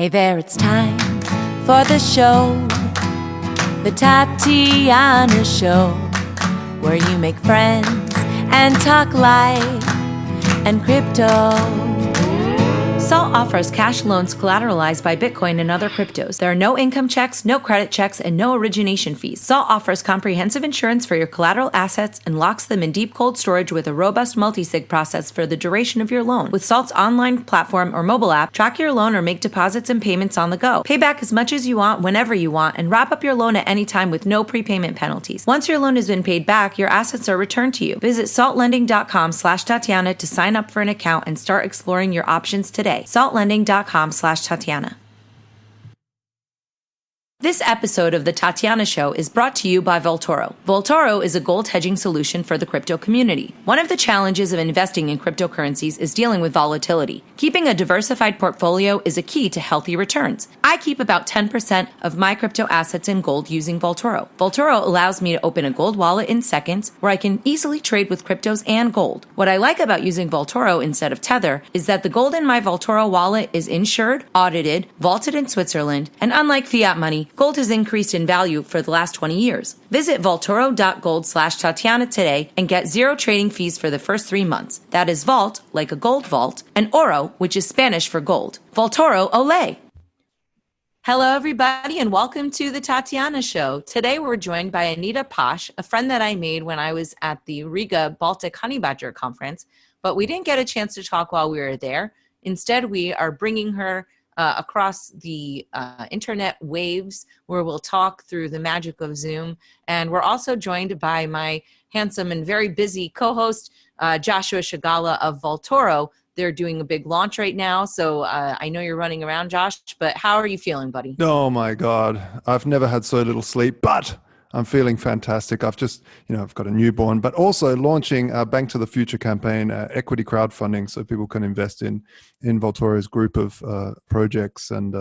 Hey there, it's time for the show, the Tatiana Show, where you make friends and talk life and crypto. Salt offers cash loans collateralized by Bitcoin and other cryptos. There are no income checks, no credit checks, and no origination fees. Salt offers comprehensive insurance for your collateral assets and locks them in deep cold storage with a robust multi-sig process for the duration of your loan. With Salt's online platform or mobile app, track your loan or make deposits and payments on the go. Pay back as much as you want whenever you want and wrap up your loan at any time with no prepayment penalties. Once your loan has been paid back, your assets are returned to you. Visit saltlending.com/Tatiana to sign up for an account and start exploring your options today. saltlending.com/Tatiana. This episode of the Tatiana Show is brought to you by Vaultoro. Vaultoro is a gold hedging solution for the crypto community. One of the challenges of investing in cryptocurrencies is dealing with volatility. Keeping a diversified portfolio is a key to healthy returns. I keep about 10% of my crypto assets in gold using Vaultoro. Vaultoro allows me to open a gold wallet in seconds where I can easily trade with cryptos and gold. What I like about using Vaultoro instead of Tether is that the gold in my Vaultoro wallet is insured, audited, vaulted in Switzerland, and unlike fiat money, gold has increased in value for the last 20 years. Visit vaultoro.gold/Tatiana today and get zero trading fees for the first 3 months. That is vault, like a gold vault, and oro, which is Spanish for gold. Vaultoro, ole! Hello, everybody, and welcome to the Tatiana Show. Today, we're joined by Anita Posch, a friend that I made when I was at the Riga Baltic Honey Badger Conference, but we didn't get a chance to talk while we were there. Instead, we are bringing her across the internet waves where we'll talk through the magic of Zoom. And we're also joined by my handsome and very busy co-host, Joshua Shigala of Vaultoro. They're doing a big launch right now. So I know you're running around, Josh, but how are you feeling, buddy? Oh my God. I've never had so little sleep, but I'm feeling fantastic. I've just, I've got a newborn, but also launching a Bank to the Future campaign, equity crowdfunding, so people can invest in Vaultoro's group of projects. And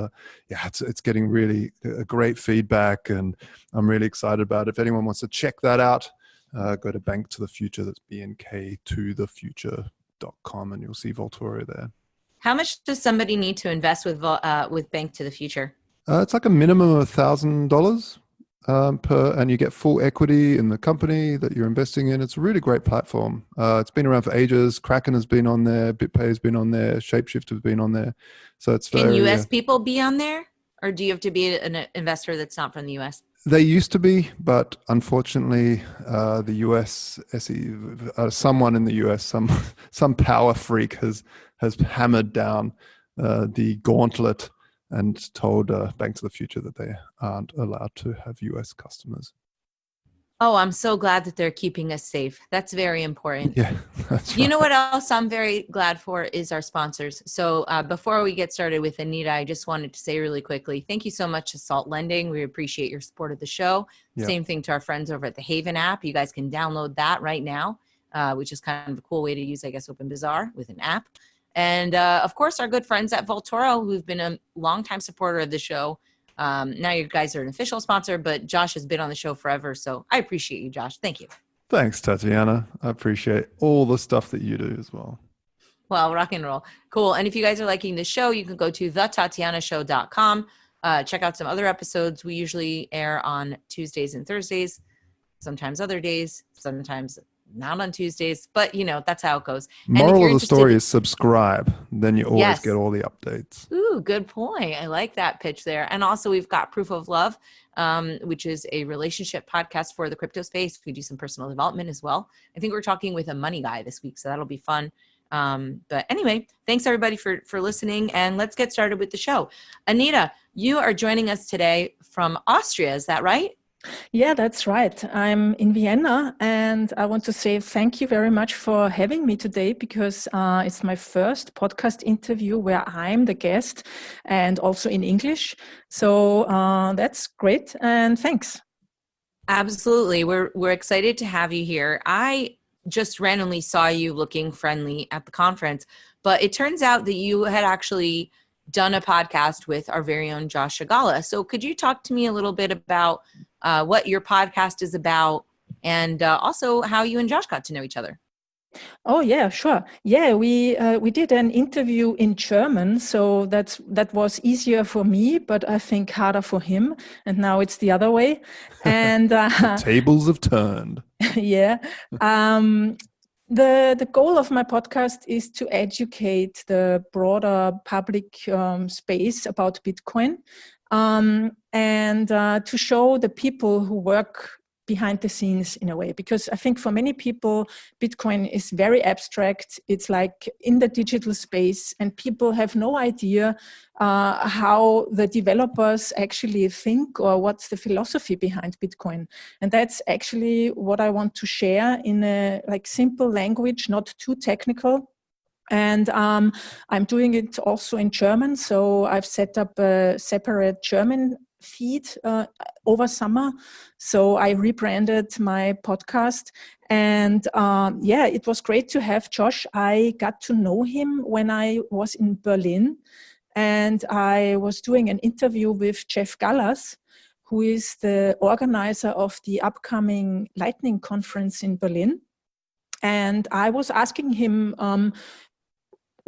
it's getting really great feedback, and I'm really excited about it. If anyone wants to check that out, go to Bank to the Future. That's BNK2thefuture.com, and you'll see Vaultoro there. How much does somebody need to invest with Bank to the Future? It's like a minimum of $1,000. And you get full equity in the company that you're investing in. It's a really great platform. It's been around for ages. Kraken has been on there. BitPay has been on there. Shapeshift has been on there. So it's very... Can U.S. people be on there? Or do you have to be an investor that's not from the U.S.? They used to be, but unfortunately, the U.S. someone in the U.S., some power freak has hammered down the gauntlet and told Bank to the Future that they aren't allowed to have U.S. customers. Oh, I'm so glad that they're keeping us safe. That's very important. Yeah, that's right. You know what else I'm very glad for is our sponsors. So before we get started with Anita, I just wanted to say really quickly, thank you so much to Salt Lending. We appreciate your support of the show. Yep. Same thing to our friends over at the Haven app. You guys can download that right now, which is kind of a cool way to use, I guess, OpenBazaar with an app. And, of course, our good friends at Vaultoro, who've been a longtime supporter of the show. Now you guys are an official sponsor, but Josh has been on the show forever. So I appreciate you, Josh. Thank you. Thanks, Tatiana. I appreciate all the stuff that you do as well. Well, rock and roll. Cool. And if you guys are liking the show, you can go to thetatianashow.com. Check out some other episodes. We usually air on Tuesdays and Thursdays, sometimes other days, sometimes not on Tuesdays, but that's how it goes. Moral of the story is subscribe. Then you always get all the updates. Ooh, good point. I like that pitch there. And also we've got Proof of Love, which is a relationship podcast for the crypto space. We do some personal development as well. I think we're talking with a money guy this week, so that'll be fun. But anyway, thanks everybody for listening, and let's get started with the show. Anita, you are joining us today from Austria. Is that right? Yeah, that's right. I'm in Vienna, and I want to say thank you very much for having me today, because it's my first podcast interview where I'm the guest, and also in English. So that's great, and thanks. Absolutely. We're excited to have you here. I just randomly saw you looking friendly at the conference, but it turns out that you had actually done a podcast with our very own Josh Shigala. So could you talk to me a little bit about what your podcast is about, and also how you and Josh got to know each other? Oh yeah, sure. Yeah, we did an interview in German, so that was easier for me, but I think harder for him. And now it's the other way. And The tables have turned. yeah, um, the goal of my podcast is to educate the broader public space about Bitcoin, and to show the people who work behind the scenes in a way, because I think for many people Bitcoin is very abstract. It's like in the digital space, and people have no idea how the developers actually think or what's the philosophy behind Bitcoin. And that's actually what I want to share in a like simple language, not too technical. And I'm doing it also in German. So I've set up a separate German feed over summer. So I rebranded my podcast. And yeah, it was great to have Josh. I got to know him when I was in Berlin. And I was doing an interview with Jeff Gallas, who is the organizer of the upcoming Lightning Conference in Berlin. And I was asking him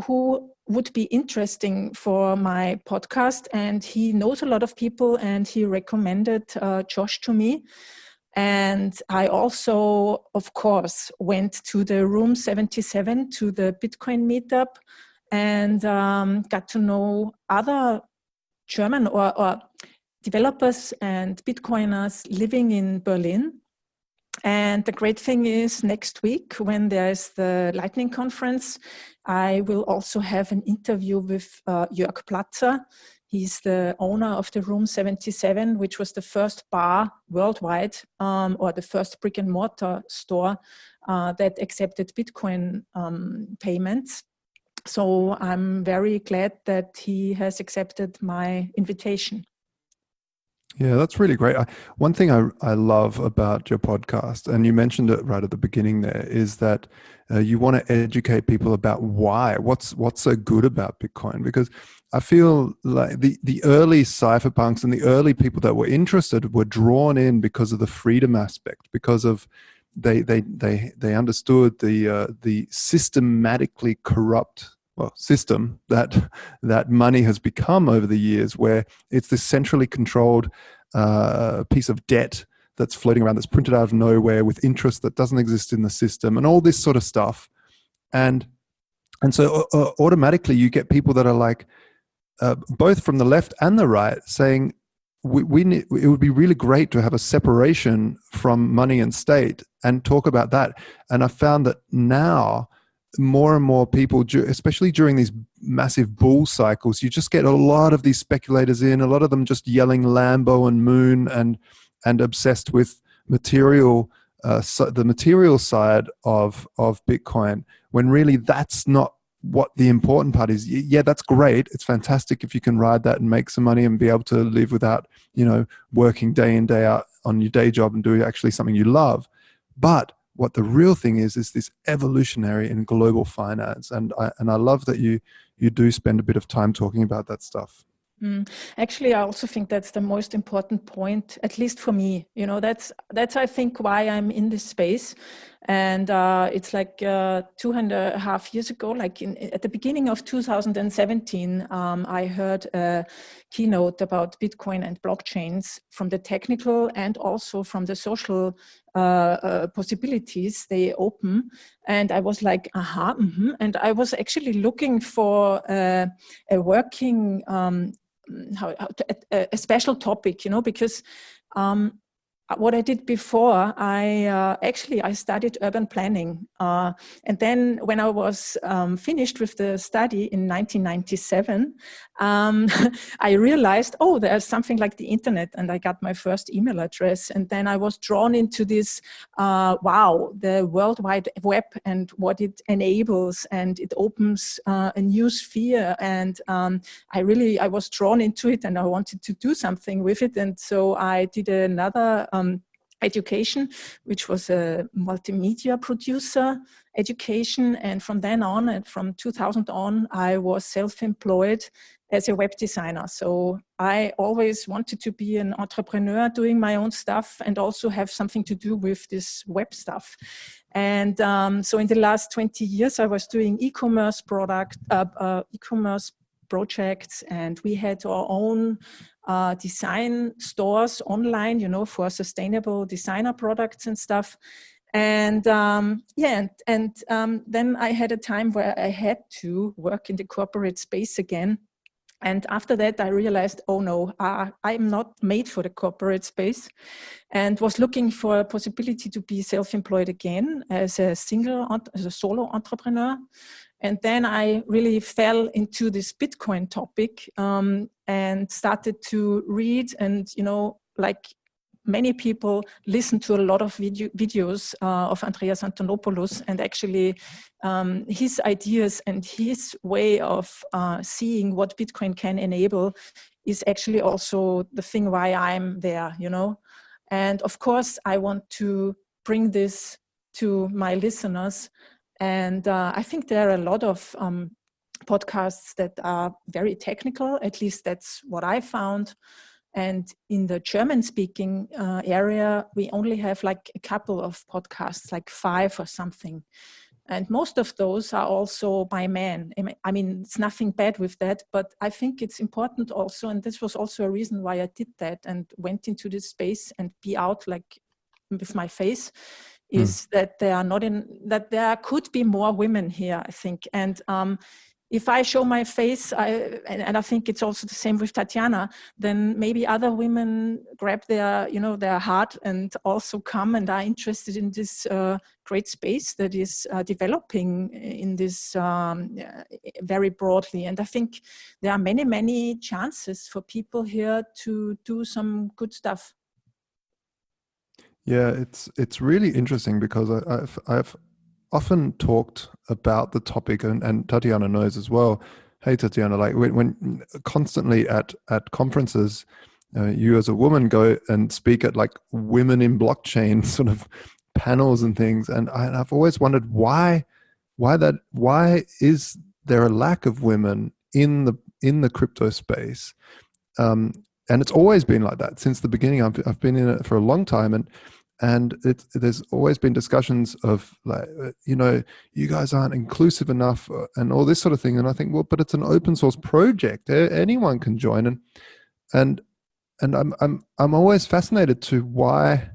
who would be interesting for my podcast, and he knows a lot of people, and he recommended Josh to me. And I also, of course, went to the room 77 to the Bitcoin meetup, and got to know other German or developers and Bitcoiners living in Berlin. And the great thing is, next week, when there's the Lightning Conference, I will also have an interview with Jörg Platzer. He's the owner of the Room 77, which was the first bar worldwide, or the first brick and mortar store that accepted Bitcoin payments. So I'm very glad that he has accepted my invitation. Yeah, that's really great. One thing I love about your podcast, and you mentioned it right at the beginning there, is that you want to educate people about what's so good about Bitcoin. Because I feel like the early cypherpunks and the early people that were interested were drawn in because of the freedom aspect, because of they understood the systematically corrupt system that money has become over the years, where it's this centrally controlled piece of debt that's floating around, that's printed out of nowhere with interest that doesn't exist in the system, and all this sort of stuff. And so automatically you get people that are like, both from the left and the right, saying it would be really great to have a separation from money and state and talk about that. And I found that now more and more people, especially during these massive bull cycles, you just get a lot of these speculators in, a lot of them just yelling Lambo and Moon and obsessed with material, the material side of Bitcoin, when really that's not what the important part is. Yeah, that's great. It's fantastic if you can ride that and make some money and be able to live without, working day in, day out on your day job and doing actually something you love. But what the real thing is this evolutionary in global finance. And I love that you do spend a bit of time talking about that stuff. Actually, I also think that's the most important point, at least for me. That's I think why I'm in this space. And it's like 2.5 years ago, like at the beginning of 2017, I heard a keynote about Bitcoin and blockchains from the technical and also from the social possibilities they open. And I was like, And I was actually looking for a working a special topic, because what I did before, I studied urban planning. And then when I was finished with the study in 1997, I realized, there's something like the internet, and I got my first email address. And then I was drawn into this, the World Wide Web and what it enables, and it opens a new sphere. And I was drawn into it, and I wanted to do something with it. And so I did another education, which was a multimedia producer education. And from then on, and from 2000 on, I was self-employed as a web designer. So I always wanted to be an entrepreneur doing my own stuff and also have something to do with this web stuff. And so in the last 20 years, I was doing e-commerce e-commerce projects, and we had our own design stores online, you know, for sustainable designer products and stuff. And then I had a time where I had to work in the corporate space again. And after that, I realized, oh no, I'm not made for the corporate space, and was looking for a possibility to be self-employed again as a solo entrepreneur. And then I really fell into this Bitcoin topic and started to read, and, you know, like many people, listen to a lot of videos of Andreas Antonopoulos, and actually his ideas and his way of seeing what Bitcoin can enable is actually also the thing why I'm there, you know. And of course, I want to bring this to my listeners. And I think there are a lot of podcasts that are very technical, at least that's what I found. And in the German-speaking area, we only have like a couple of podcasts, like 5 or something. And most of those are also by men. I mean, it's nothing bad with that, but I think it's important also, and this was also a reason why I did that and went into this space and be out like with my face, is that there could be more women here, I think. And if I show my face, and I think it's also the same with Tatiana, then maybe other women grab their heart and also come and are interested in this great space that is developing in this very broadly. And I think there are many, many chances for people here to do some good stuff. Yeah, it's really interesting because I've often talked about the topic, and Tatiana knows as well. Hey, Tatiana, like when constantly at conferences, you as a woman go and speak at like women in blockchain sort of panels and things, and I've always wondered why is there a lack of women in the crypto space, and it's always been like that since the beginning. I've been in it for a long time, and there's always been discussions of like, you know, you guys aren't inclusive enough and all this sort of thing. And I think, well, but it's an open source project. Anyone can join. And I'm always fascinated to why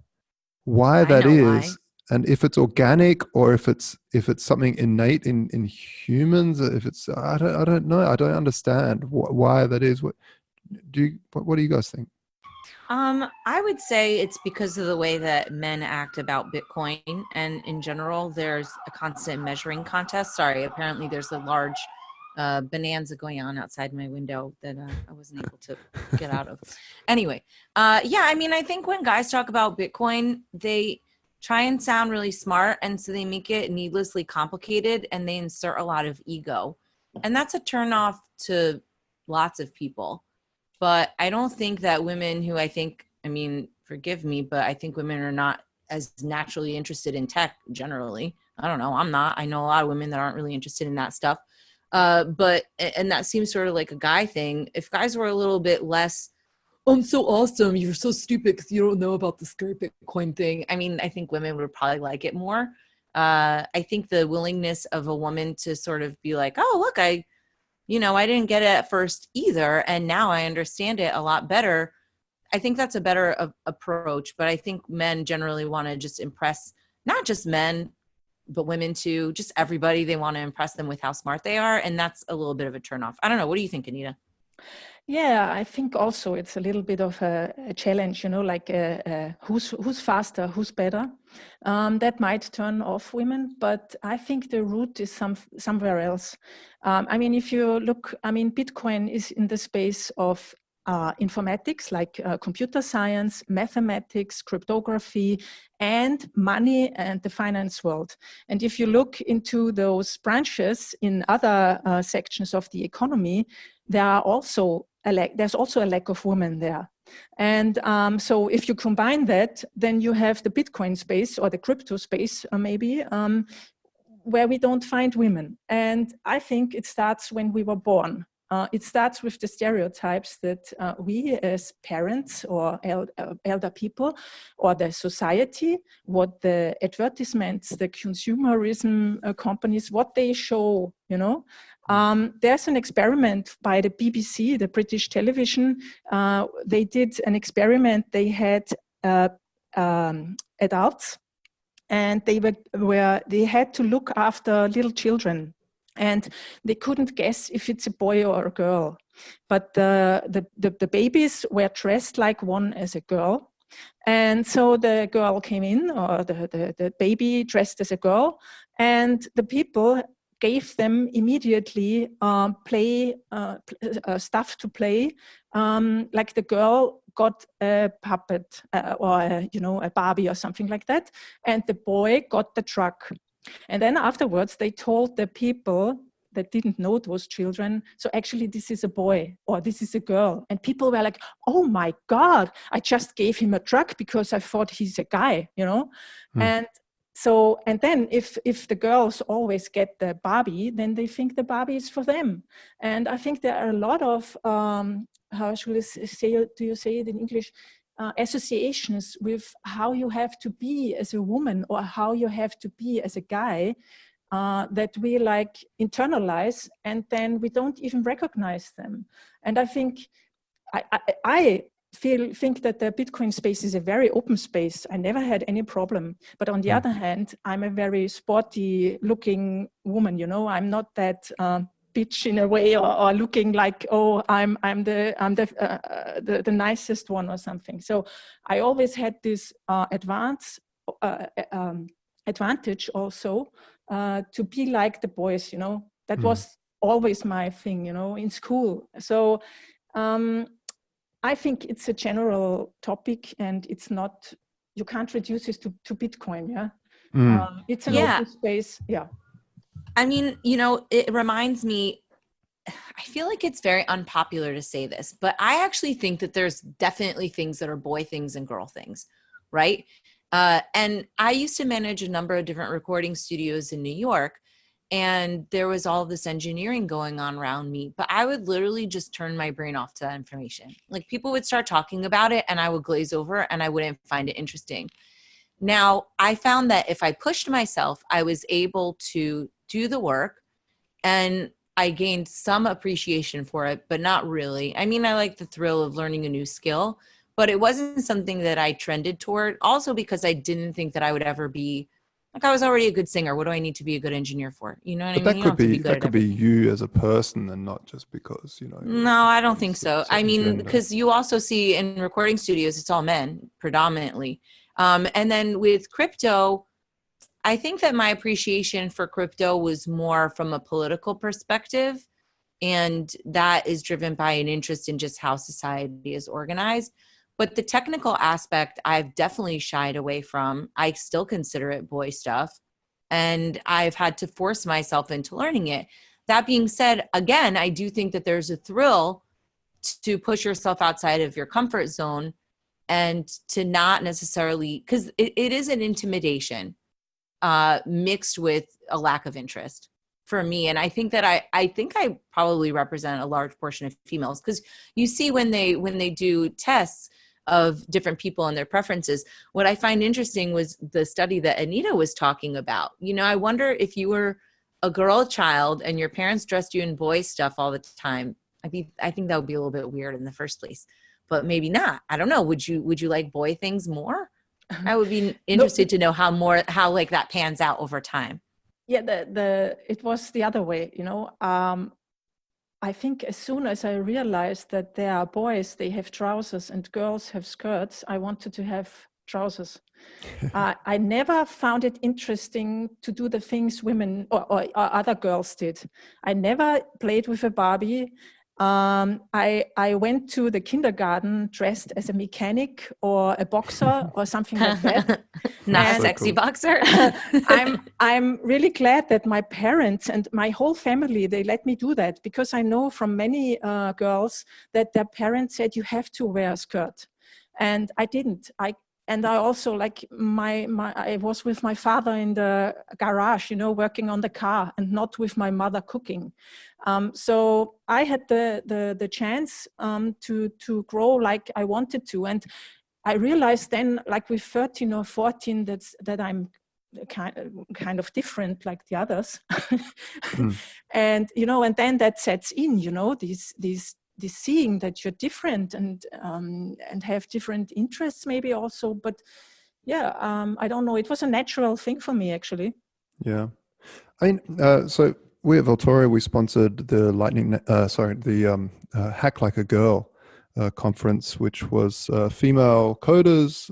that is. And if it's organic or if it's something innate in humans, if it's, I don't know. I don't understand why that is. What do you guys think? I would say it's because of the way that men act about Bitcoin, and in general, there's a constant measuring contest. Sorry, apparently there's a large bonanza going on outside my window that I wasn't able to get out of. Anyway, yeah, I mean, I think when guys talk about Bitcoin, they try and sound really smart, and so they make it needlessly complicated, and they insert a lot of ego. And that's a turnoff to lots of people. But I don't think that women who forgive me, but I think women are not as naturally interested in tech generally. I don't know. I'm not. I know a lot of women that aren't really interested in that stuff. And that seems sort of like a guy thing. If guys were a little bit less, I'm so awesome, you're so stupid because you don't know about the skirt Bitcoin thing. I mean, I think women would probably like it more. I think the willingness of a woman to sort of be like, oh, look, I didn't get it at first either, and now I understand it a lot better. I think that's a better approach, but I think men generally want to just impress, not just men, but women too, just everybody. They want to impress them with how smart they are, and that's a little bit of a turnoff. I don't know. What do you think, Anita? Yeah, I think also it's a little bit of a challenge, you know, like who's faster, who's better. That might turn off women, but I think the root is somewhere else. I mean, if you look, Bitcoin is in the space of informatics, like computer science, mathematics, cryptography, and money and the finance world. And if you look into those branches in other sections of the economy, there's also a lack of women there. And so if you combine that, then you have the Bitcoin space or the crypto space, maybe, where we don't find women. And I think it starts when we were born. it starts with the stereotypes that we as parents or elder people or the society, what the advertisements, the consumerism companies, what they show, you know. There's an experiment by the BBC, the British television. They did an experiment. They had adults, and they had to look after little children. And they couldn't guess if it's a boy or a girl. But the babies were dressed like one as a girl. And so the girl came in, or the baby dressed as a girl, and the people gave them immediately stuff to play. Like the girl got a puppet or a Barbie or something like that, and the boy got the truck. And then afterwards, they told the people that didn't know those children, so actually this is a boy or this is a girl. And people were like, oh my God, I just gave him a truck because I thought he's a guy, you know? And then if the girls always get the Barbie, then they think the Barbie is for them. And I think there are a lot of, how should I say, do you say it in English? Associations with how you have to be as a woman or how you have to be as a guy that we like internalize, and then we don't even recognize them. And I think I think that the Bitcoin space is a very open space. I never had any problem. But on the other hand, I'm a very sporty looking woman, you know. I'm not that bitch in a way, or looking like, oh, I'm the nicest one or something. So I always had this advantage also to be like the boys, you know. That was always my thing, you know, in school. So I think it's a general topic, and it's not, you can't reduce it to Bitcoin, yeah. It's an open space, yeah. I mean, you know, it reminds me, I feel like it's very unpopular to say this, but I actually think that there's definitely things that are boy things and girl things, right? And I used to manage a number of different recording studios in New York, and there was all this engineering going on around me, but I would literally just turn my brain off to that information. Like, people would start talking about it and I would glaze over and I wouldn't find it interesting. Now, I found that if I pushed myself, I was able to do the work, and I gained some appreciation for it, but not really. I mean, I like the thrill of learning a new skill, but it wasn't something that I trended toward. Also because I didn't think that I would ever be, like, I was already a good singer. What do I need to be a good engineer for? You know what I mean? That could be you as a person, and not just because, you know. No, I don't think so. I mean, because you also see in recording studios, it's all men predominantly. And then with crypto, I think that my appreciation for crypto was more from a political perspective, and that is driven by an interest in just how society is organized. But the technical aspect, I've definitely shied away from. I still consider it boy stuff, and I've had to force myself into learning it. That being said, again, I do think that there's a thrill to push yourself outside of your comfort zone, and to not necessarily, because it is an intimidation mixed with a lack of interest for me. And I think that I think I probably represent a large portion of females, because you see when they do tests of different people and their preferences, what I find interesting was the study that Anita was talking about. You know, I wonder if you were a girl child and your parents dressed you in boy stuff all the time. I think that would be a little bit weird in the first place, but maybe not. I don't know. Would you like boy things more? I would be interested to know how like that pans out over time. Yeah, it was the other way, you know. I think as soon as I realized that there are boys, they have trousers, and girls have skirts, I wanted to have trousers. I never found it interesting to do the things women or other girls did. I never played with a Barbie. I went to the kindergarten dressed as a mechanic or a boxer or something like that. Not a sexy boxer. I'm really glad that my parents and my whole family, they let me do that, because I know from many girls that their parents said you have to wear a skirt, and I didn't. and I also like I was with my father in the garage, working on the car, and not with my mother cooking. So I had the chance to grow like I wanted to, and I realized then, like with 13 or 14, that I'm kind of different like the others. And and then that sets in, this seeing that you're different, and have different interests maybe also. But I don't know, it was a natural thing for me, actually. Yeah. I mean, so we at Voltoria, we sponsored the Hack Like a Girl conference, which was female coders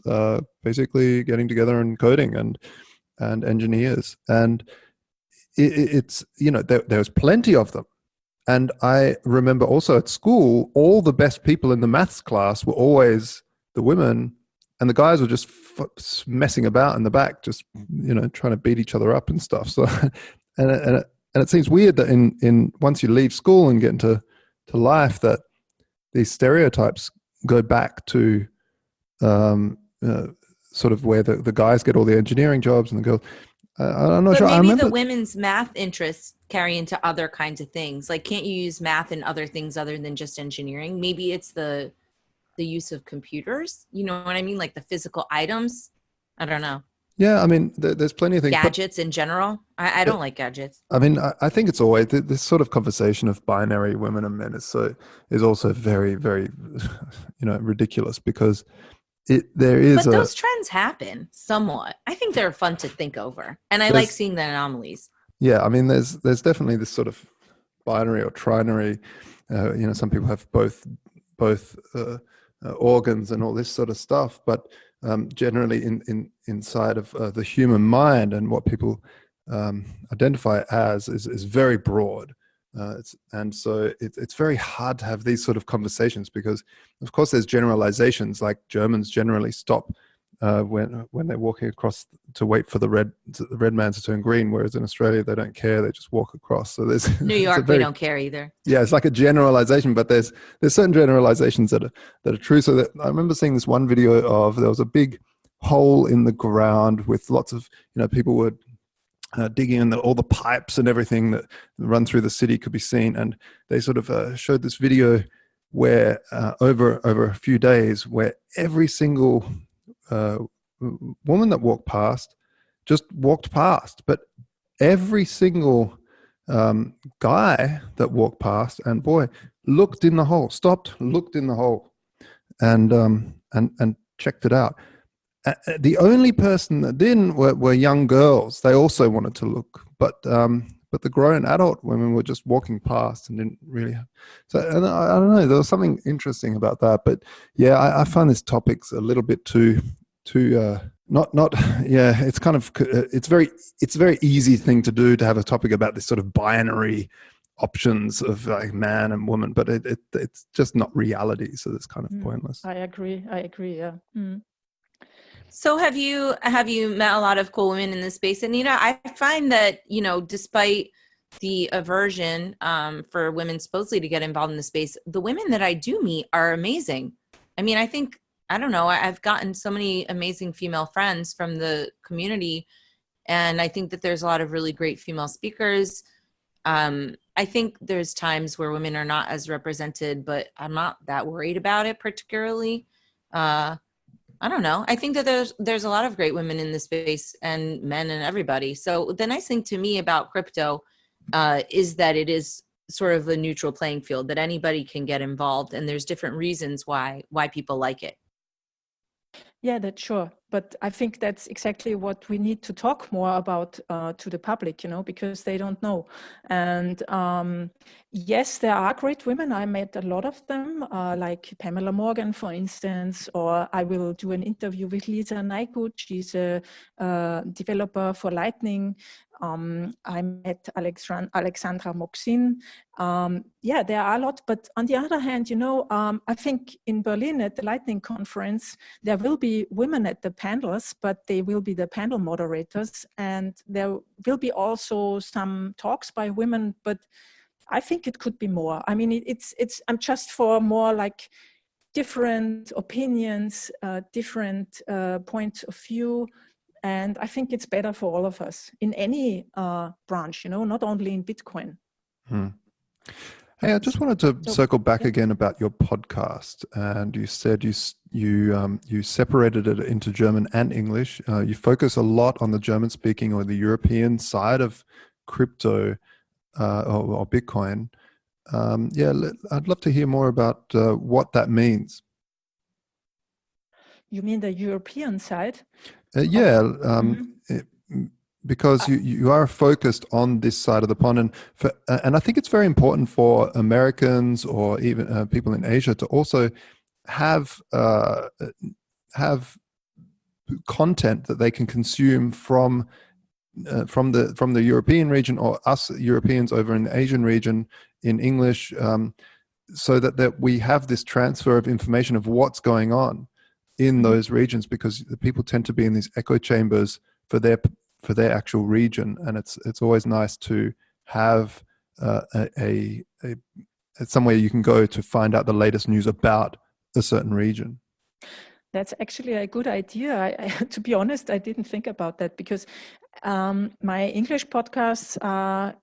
basically getting together and coding, and engineers. And it's, there was plenty of them. And I remember also at school, all the best people in the maths class were always the women, and the guys were just messing about in the back, just trying to beat each other up and stuff. So, and it seems weird that in once you leave school and get into life, that these stereotypes go back to sort of where the guys get all the engineering jobs and the girls. I'm not sure. But maybe I remember the women's math interests carry into other kinds of things. Like, can't you use math in other things other than just engineering? Maybe it's the use of computers. You know what I mean? Like the physical items. I don't know. Yeah, I mean, there's plenty of things. Gadgets in general. I don't like gadgets. I mean, I think it's always this sort of conversation of binary women and men is also very, very, ridiculous, because there is. But those trends happen somewhat. I think they're fun to think over, and I like seeing the anomalies. Yeah, I mean, there's definitely this sort of binary or trinary. Some people have both organs and all this sort of stuff, but generally inside of the human mind and what people identify as is very broad. So it's very hard to have these sort of conversations, because of course there's generalizations, like Germans generally stop when they're walking across to wait for the red man to turn green, whereas in Australia they don't care, they just walk across. So there's New York, they don't care either. Yeah, it's like a generalization, but there's certain generalizations that are true. So that I remember seeing this one video of, there was a big hole in the ground with lots of people were digging in, all the pipes and everything that run through the city could be seen, and they sort of showed this video where over a few days, where every single woman that walked past just walked past, but every single guy that walked past and boy looked in the hole, stopped, looked in the hole, and checked it out. The only person that didn't were young girls. They also wanted to look, but the grown adult women were just walking past and didn't really. And I don't know. There was something interesting about that. But yeah, I find this topic's a little bit too not. Yeah, it's kind of it's a very easy thing to do, to have a topic about this sort of binary options of like man and woman, but it's just not reality. So it's kind of pointless. I agree. Yeah. Mm. So have you met a lot of cool women in this space, Anita? I find that, despite the aversion for women supposedly to get involved in the space, the women that I do meet are amazing. I mean, I don't know, I've gotten so many amazing female friends from the community, and I think that there's a lot of really great female speakers. I think there's times where women are not as represented, but I'm not that worried about it particularly. I don't know. I think that there's a lot of great women in this space, and men and everybody. So the nice thing to me about crypto is that it is sort of a neutral playing field, that anybody can get involved, and there's different reasons why people like it. Yeah, that's sure. But I think that's exactly what we need to talk more about to the public, because they don't know. And yes, there are great women. I met a lot of them, like Pamela Morgan, for instance, or I will do an interview with Lisa Nygut. She's a developer for Lightning. I met Alexandra Moxin. Yeah, there are a lot. But on the other hand, I think in Berlin at the Lightning conference, there will be women at the panels, but they will be the panel moderators. And there will be also some talks by women, but I think it could be more. I mean, I'm just for more like different opinions, different points of view. And I think it's better for all of us in any branch, not only in Bitcoin. Hey, I just wanted to circle back again about your podcast. And you said you separated it into German and English. You focus a lot on the German-speaking or the European side of crypto or Bitcoin. I'd love to hear more about what that means. You mean the European side? Because you are focused on this side of the pond, and I think it's very important for Americans or even people in Asia to also have content that they can consume from the European region, or us Europeans over in the Asian region in English, so that we have this transfer of information of what's going on in those regions, because the people tend to be in these echo chambers for their actual region, and it's always nice to have somewhere you can go to find out the latest news about a certain region. That's actually a good idea. To be honest, I didn't think about that, because my English podcasts are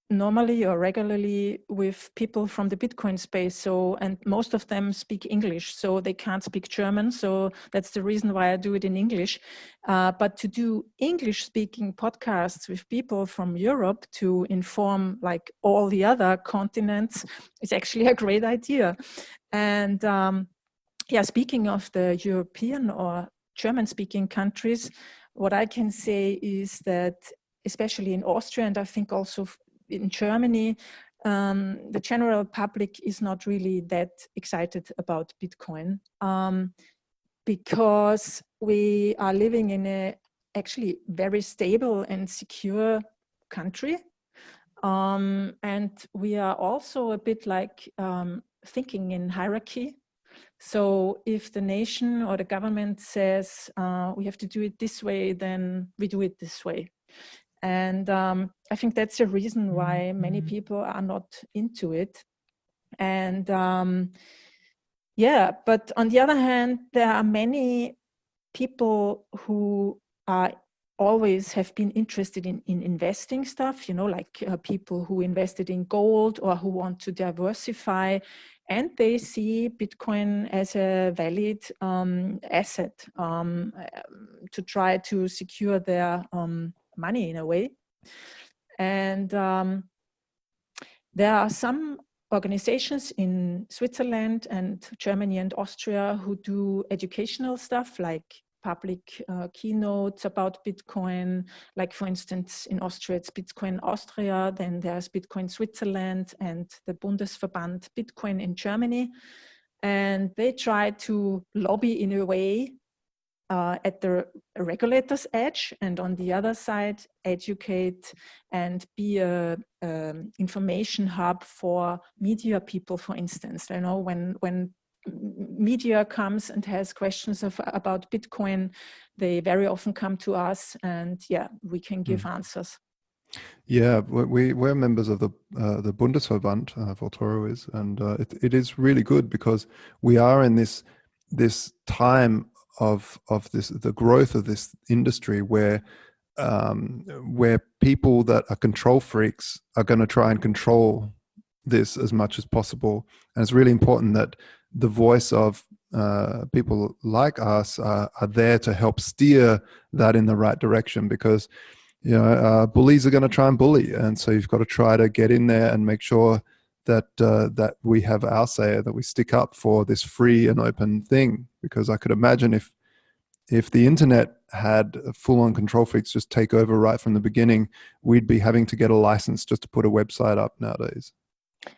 normally or regularly with people from the Bitcoin space. And most of them speak English, so they can't speak German. So that's the reason why I do it in English. But to do English speaking podcasts with people from Europe to inform like all the other continents is actually a great idea. And speaking of the European or German speaking countries, what I can say is that especially in Austria, and I think also in Germany, the general public is not really that excited about Bitcoin, because we are living in a actually very stable and secure country. And we are also a bit like thinking in hierarchy. So if the nation or the government says we have to do it this way, then we do it this way. And I think that's the reason why many people are not into it. And but on the other hand, there are many people who are always have been interested in investing stuff, like people who invested in gold or who want to diversify, and they see Bitcoin as a valid asset to try to secure their money in a way. And there are some organizations in Switzerland and Germany and Austria who do educational stuff, like public keynotes about Bitcoin. Like, for instance, in Austria, it's Bitcoin Austria, then there's Bitcoin Switzerland and the Bundesverband Bitcoin in Germany. And they try to lobby in a way at the regulator's edge, and on the other side, educate and be a information hub for media people, for instance. When media comes and has questions about Bitcoin, they very often come to us, and we can give answers. Yeah, we're members of the Bundesverband, Voltoro is, and it is really good because we are in this time of the growth of this industry where people that are control freaks are going to try and control this as much as possible. And it's really important that the voice of people like us are there to help steer that in the right direction, because bullies are going to try and bully, and so you've got to try to get in there and make sure that we have our say, that we stick up for this free and open thing. Because I could imagine if the internet had full-on control freaks just take over right from the beginning, we'd be having to get a license just to put a website up nowadays.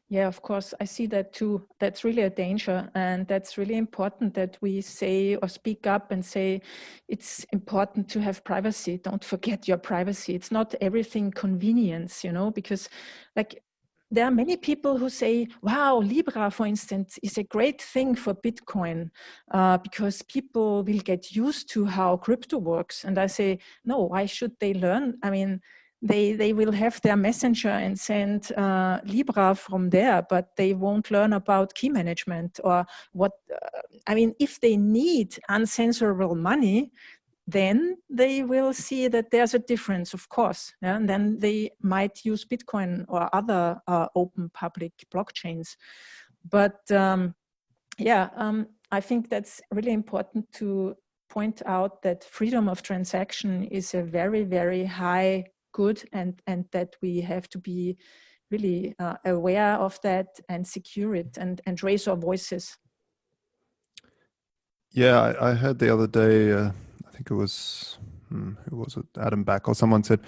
Yeah, of course, I see that too. That's really a danger, and that's really important that we say or speak up and say it's important to have privacy. Don't forget your privacy. It's not everything convenience, because like there are many people who say, wow, Libra, for instance, is a great thing for Bitcoin because people will get used to how crypto works. And I say, no, why should they learn? I mean, they will have their messenger and send Libra from there, but they won't learn about key management or what. I mean, if they need uncensorable money, then they will see that there's a difference, of course. Yeah? And then they might use Bitcoin or other open public blockchains. But I think that's really important to point out that freedom of transaction is a very, very high good, and that we have to be really aware of that and secure it and raise our voices. Yeah, I heard the other day, I think it was, who was it, Adam Back or someone said,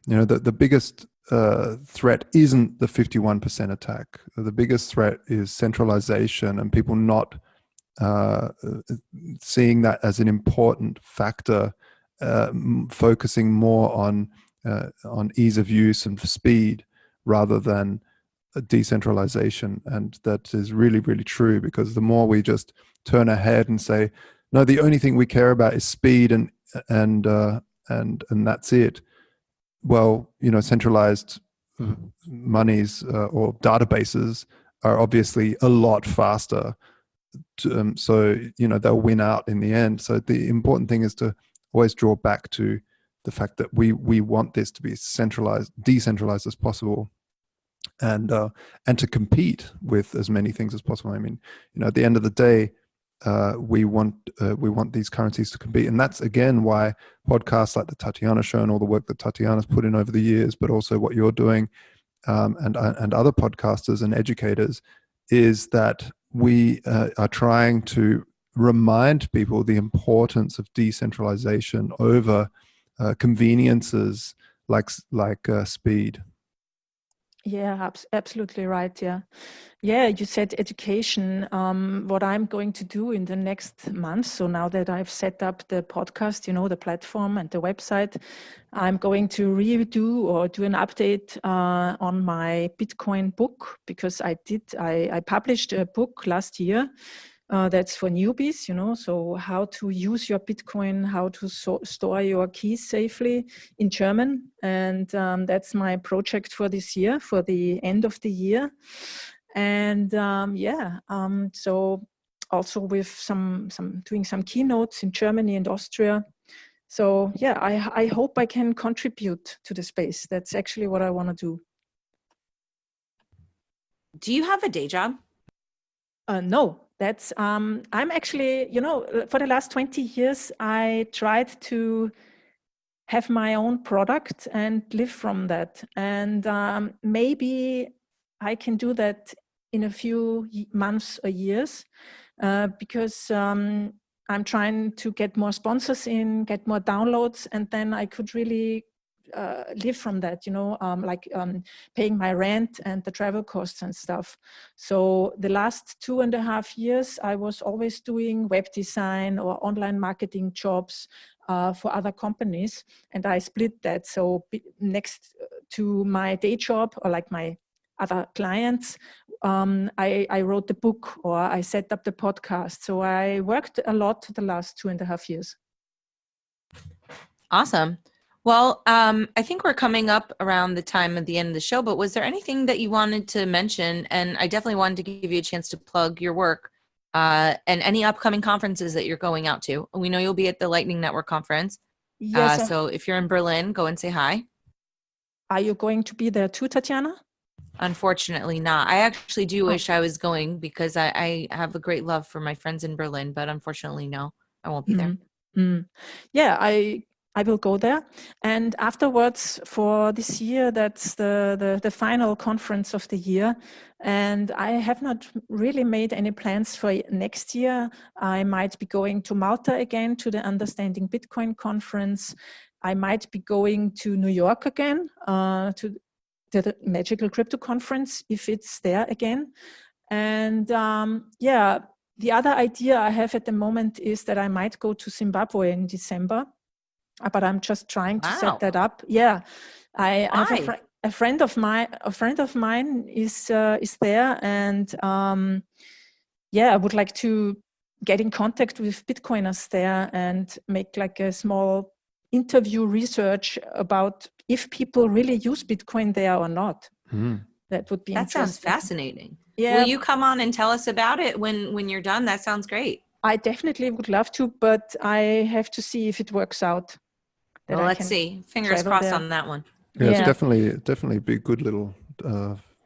the biggest threat isn't the 51% attack. The biggest threat is centralization and people not seeing that as an important factor, focusing more on ease of use and speed rather than decentralization. And that is really, really true, because the more we just turn ahead and say, no, the only thing we care about is speed and that's it. Well, centralized monies or databases are obviously a lot faster. So, they'll win out in the end. So the important thing is to always draw back to the fact that we want this to be decentralized as possible, and to compete with as many things as possible. I mean, at the end of the day, we want these currencies to compete, and that's again why podcasts like the Tatiana Show and all the work that Tatiana's put in over the years, but also what you're doing, and other podcasters and educators, is that we are trying to remind people the importance of decentralization over conveniences like speed. Yeah, absolutely right. Yeah, you said education. What I'm going to do in the next month, so now that I've set up the podcast, the platform and the website, I'm going to redo or do an update on my Bitcoin book, because I published a book last year that's for newbies, so how to use your Bitcoin, how to store your keys safely in German. And that's my project for this year, for the end of the year. And so also with some doing some keynotes in Germany and Austria. So yeah, I hope I can contribute to the space. That's actually what I want to do. Do you have a day job? No. That's I'm actually, for the last 20 years, I tried to have my own product and live from that. And maybe I can do that in a few months or years, because I'm trying to get more sponsors in, get more downloads, and then I could really live from that, paying my rent and the travel costs and stuff. So the last 2.5 years, I was always doing web design or online marketing jobs for other companies, and I split that. So next to my day job, or like my other clients, I wrote the book, or I set up the podcast. So I worked a lot the last 2.5 years. Awesome. Well, I think we're coming up around the time of the end of the show, but was there anything that you wanted to mention? And I definitely wanted to give you a chance to plug your work and any upcoming conferences that you're going out to. We know you'll be at the Lightning Network conference. Yes. So if you're in Berlin, go and say hi. Are you going to be there too, Tatiana? Unfortunately not. I actually do wish I was going, because I have a great love for my friends in Berlin, but unfortunately, no, I won't be there. Mm. Yeah, I will go there. And afterwards, for this year, that's the final conference of the year. And I have not really made any plans for next year. I might be going to Malta again to the Understanding Bitcoin conference. I might be going to New York again to the Magical Crypto Conference, if it's there again. And the other idea I have at the moment is that I might go to Zimbabwe in December. But I'm just trying to set that up. Yeah, I have a friend of mine is there, and I would like to get in contact with Bitcoiners there and make like a small interview research about if people really use Bitcoin there or not. That would be That interesting. sounds fascinating. Yeah. Will you come on and tell us about it when you're done? That sounds great. I definitely would love to, but I have to see if it works out. Well, let's see. Fingers crossed on that one. Yeah, it's definitely be a good little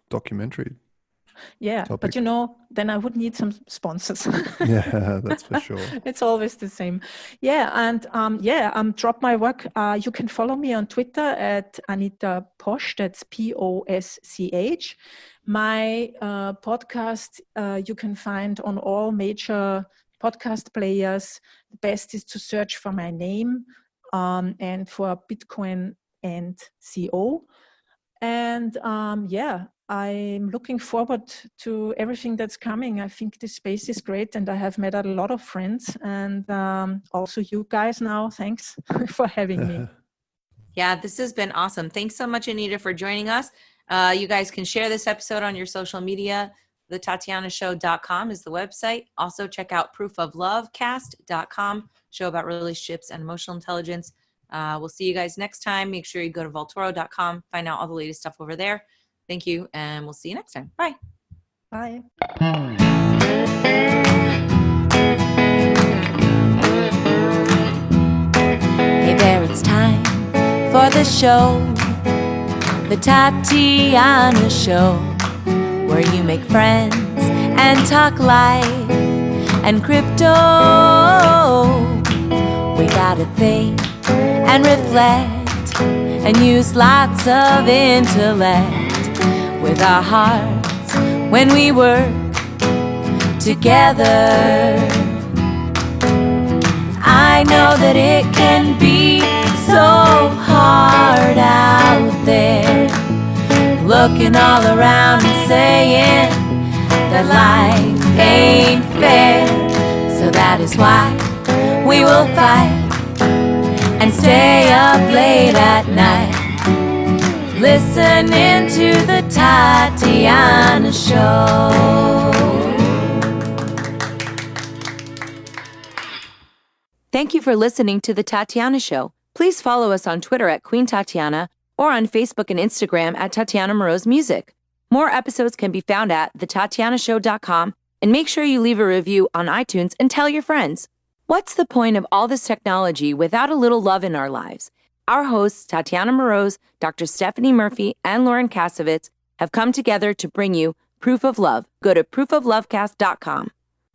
documentary. Yeah, topic. But you know, then I would need some sponsors. Yeah, that's for sure. It's always the same. Yeah, and drop my work. You can follow me on Twitter at Anita Posch. That's Posch. My podcast you can find on all major podcast players. The best is to search for my name and for Bitcoin and CO. And I'm looking forward to everything that's coming. I think this space is great, and I have met a lot of friends, and also you guys now. Thanks for having me. Yeah, this has been awesome. Thanks so much, Anita, for joining us. You guys can share this episode on your social media. TheTatianaShow.com is the website. Also, check out proofoflovecast.com, show about relationships and emotional intelligence. We'll see you guys next time. Make sure you go to Voltoro.com, find out all the latest stuff over there. Thank you, and we'll see you next time. Bye. Bye. Hey there, it's time for the show, the Tatiana Show, where you make friends and talk life and crypto. We gotta think and reflect and use lots of intellect with our hearts when we work together. I know that it can be so hard out there, looking all around and saying that life ain't fair. So that is why we will fight and stay up late at night, listening to the Tatiana Show. Thank you for listening to the Tatiana Show. Please follow us on Twitter at Queen Tatiana or on Facebook and Instagram at Tatiana Moroz Music. More episodes can be found at thetatianashow.com, and make sure you leave a review on iTunes and tell your friends. What's the point of all this technology without a little love in our lives? Our hosts, Tatiana Moroz, Dr. Stephanie Murphy, and Lauren Kasovitz, have come together to bring you Proof of Love. Go to proofoflovecast.com.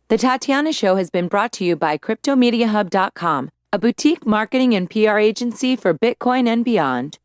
The Tatiana Show has been brought to you by CryptoMediaHub.com, a boutique marketing and PR agency for Bitcoin and beyond.